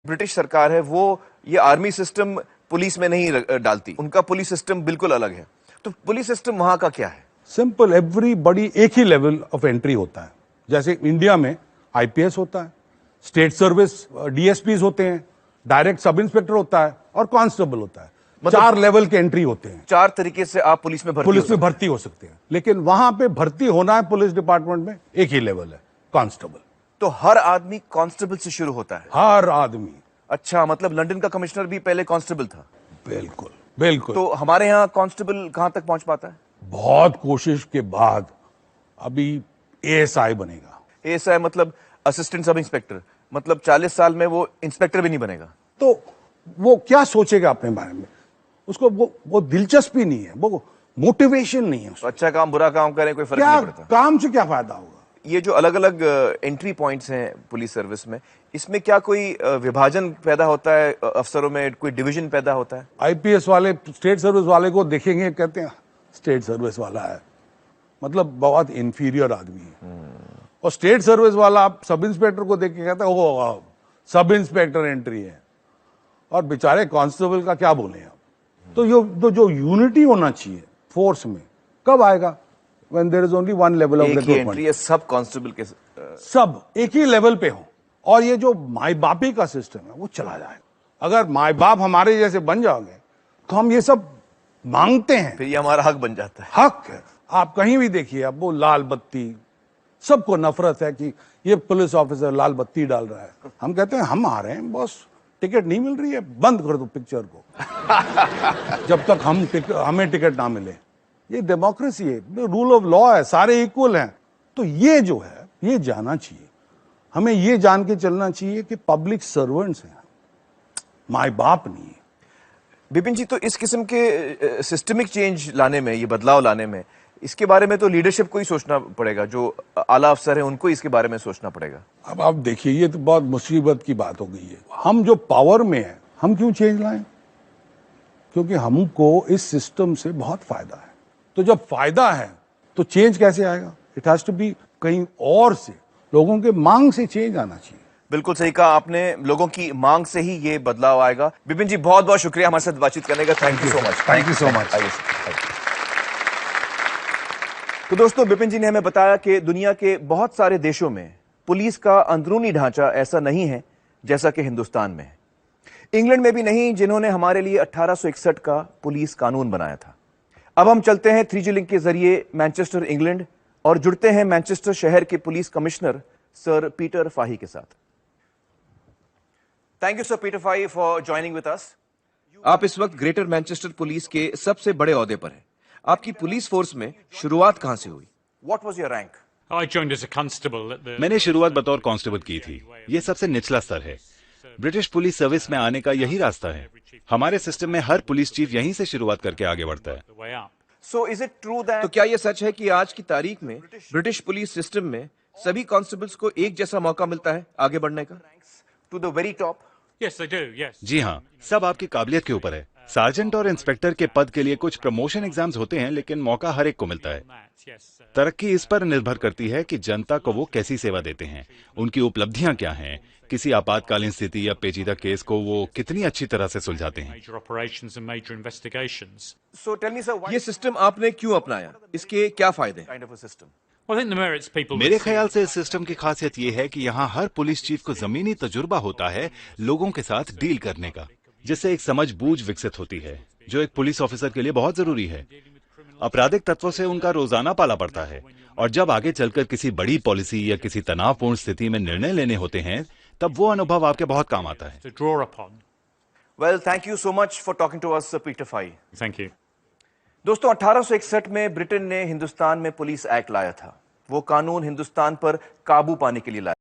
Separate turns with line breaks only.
British सरकार है वो ये आर्मी सिस्टम पुलिस में नहीं डालती, उनका पुलिस सिस्टम बिल्कुल अलग है। तो पुलिस सिस्टम वहां का क्या है?
सिंपल, एवरीबॉडी एक ही लेवल ऑफ एंट्री होता है। जैसे इंडिया में आईपीएस होता है, स्टेट सर्विस डीएसपीज होते हैं, डायरेक्ट सब इंस्पेक्टर होता है और कांस्टेबल होता है। मतलब 4 लेवल के एंट्री होते हैं।
4 तरीके से आप पुलिस में भर्ती
हो सकते हैं। लेकिन वहां पे भर्ती होना है पुलिस डिपार्टमेंट में, एक ही लेवल है, कांस्टेबल।
तो हर आदमी कांस्टेबल से शुरू होता है?
हर आदमी।
अच्छा, मतलब लंदन का कमिश्नर भी पहले कांस्टेबल था?
बिल्कुल बिल्कुल।
तो हमारे यहाँ कांस्टेबल कहां तक पहुंच पाता है?
बहुत कोशिश के बाद अभी एएसआई बनेगा।
एएसआई मतलब असिस्टेंट सब इंस्पेक्टर, मतलब 40 साल में वो इंस्पेक्टर भी नहीं बनेगा?
तो वो क्या सोचेगा अपने बारे में? उसको वो दिलचस्पी नहीं है, वो मोटिवेशन नहीं है उसको।
अच्छा काम बुरा काम करें कोई फर्क नहीं पड़ता।
काम से क्या फायदा होगा?
ये जो अलग अलग एंट्री पॉइंट्स हैं पुलिस सर्विस में, इसमें क्या कोई विभाजन पैदा होता है अफसरों में, कोई डिवीजन पैदा होता है?
आईपीएस वाले स्टेट सर्विस वाले को देखेंगे, कहते हैं स्टेट सर्विस वाला है, मतलब बहुत इंफीरियर आदमी है। और स्टेट सर्विस वाला आप सब इंस्पेक्टर को देख के कहता है ओ सब इंस्पेक्टर एंट्री है, और बेचारे कांस्टेबल का क्या बोले आप? तो जो यूनिटी होना चाहिए फोर्स में कब आएगा? When there is only one level of recruitment.
Entry है सब कांस्टेबल के
सब एक ही लेवल पे हो, और ये जो माई बापी का सिस्टम है वो चला जाएगा। अगर माई बाप हमारे जैसे बन जाओगे तो हम ये सब मांगते हैं,
फिर ये हमारा हक बन जाता है।
हक है। आप कहीं भी देखिए, अब वो लाल बत्ती, सबको नफरत है कि ये पुलिस ऑफिसर लाल बत्ती डाल रहा है। हम कहते हैं हम आ रहे हैं बॉस, टिकट नहीं मिल रही है, बंद कर दो पिक्चर को जब तक हमें टिकट ना मिले। ये डेमोक्रेसी है, रूल ऑफ लॉ है, सारे इक्वल हैं। तो ये जो है ये जाना चाहिए, हमें ये जान के चलना चाहिए कि पब्लिक सर्वेंट्स हैं, माई बाप नहीं है।
विपिन जी, तो इस किस्म के सिस्टमिक चेंज लाने में, ये बदलाव लाने में, इसके बारे में तो लीडरशिप को ही सोचना पड़ेगा, जो आला अफसर है उनको इसके बारे में सोचना पड़ेगा।
अब आप देखिए, ये तो बहुत मुसीबत की बात हो गई है। हम जो पावर में है, हम क्यों चेंज लाएं? क्योंकि हमको इस सिस्टम से बहुत फायदा है। तो जब फायदा है तो चेंज कैसे आएगा? इट हैज टू बी कहीं और से, लोगों के मांग से चेंज आना चाहिए।
बिल्कुल सही कहा आपने, लोगों की मांग से ही ये बदलाव आएगा। विपिन जी, बहुत बहुत शुक्रिया हमारे साथ बातचीत करने का। Thank you so much.
Thank you so much.
तो दोस्तों, विपिन जी ने हमें बताया कि दुनिया के बहुत सारे देशों में पुलिस का अंदरूनी ढांचा ऐसा नहीं है जैसा कि हिंदुस्तान में है। इंग्लैंड में भी नहीं, जिन्होंने हमारे लिए 1861 का पुलिस कानून बनाया था। अब हम चलते हैं 3G लिंक के जरिए मैनचेस्टर, इंग्लैंड, और जुड़ते हैं मैनचेस्टर शहर के police commissioner sir Peter Fahy के साथ। Thank you sir Peter Fahy for joining with us. आप इस वक्त ग्रेटर मैनचेस्टर पुलिस के सबसे बड़े ओहदे पर हैं। आपकी पुलिस फोर्स में शुरुआत कहां से हुई? What was your rank?
मैंने शुरुआत बतौर कांस्टेबल की थी। ये सबसे निचला स्तर है। ब्रिटिश पुलिस सर्विस में आने का यही रास्ता है। हमारे सिस्टम में हर पुलिस चीफ यहीं से शुरुआत करके आगे बढ़ता है।
So is it true that... तो क्या यह सच है कि आज की तारीख में ब्रिटिश पुलिस सिस्टम में सभी कांस्टेबल्स को एक जैसा मौका मिलता है आगे बढ़ने का, टू द वेरी टॉप?
जी हाँ, सब आपकी काबिलियत के ऊपर है। सार्जेंट और इंस्पेक्टर के पद के लिए कुछ प्रमोशन एग्जाम्स होते हैं, लेकिन मौका हर एक को मिलता है। तरक्की इस पर निर्भर करती है कि जनता को वो कैसी सेवा देते हैं, उनकी उपलब्धियां क्या हैं, किसी आपातकालीन स्थिति या पेचीदा केस को वो कितनी अच्छी तरह से सुलझाते हैं।
So tell me sir, ये सिस्टम आपने क्यों अपनाया? इसके क्या फायदे?
मेरे ख्याल से इस सिस्टम की खासियत ये है कि यहाँ हर पुलिस चीफ को जमीनी तजुर्बा होता है लोगों के साथ डील करने का, जिससे एक समझ-बूझ विकसित होती है, जो एक पुलिस ऑफिसर के लिए बहुत जरूरी है। आपराधिक तत्वों से उनका रोजाना पाला पड़ता है, और जब आगे चलकर किसी बड़ी पॉलिसी या किसी तनावपूर्ण स्थिति में निर्णय लेने होते हैं, तब वो अनुभव आपके बहुत काम आता है।
Well, thank you so much for talking to us, Sir Peter Fahy.
Thank you.
दोस्तों, 1861 में ब्रिटेन ने हिंदुस्तान में पुलिस एक्ट लाया था। वो कानून हिंदुस्तान पर काबू पाने के लिए लाया।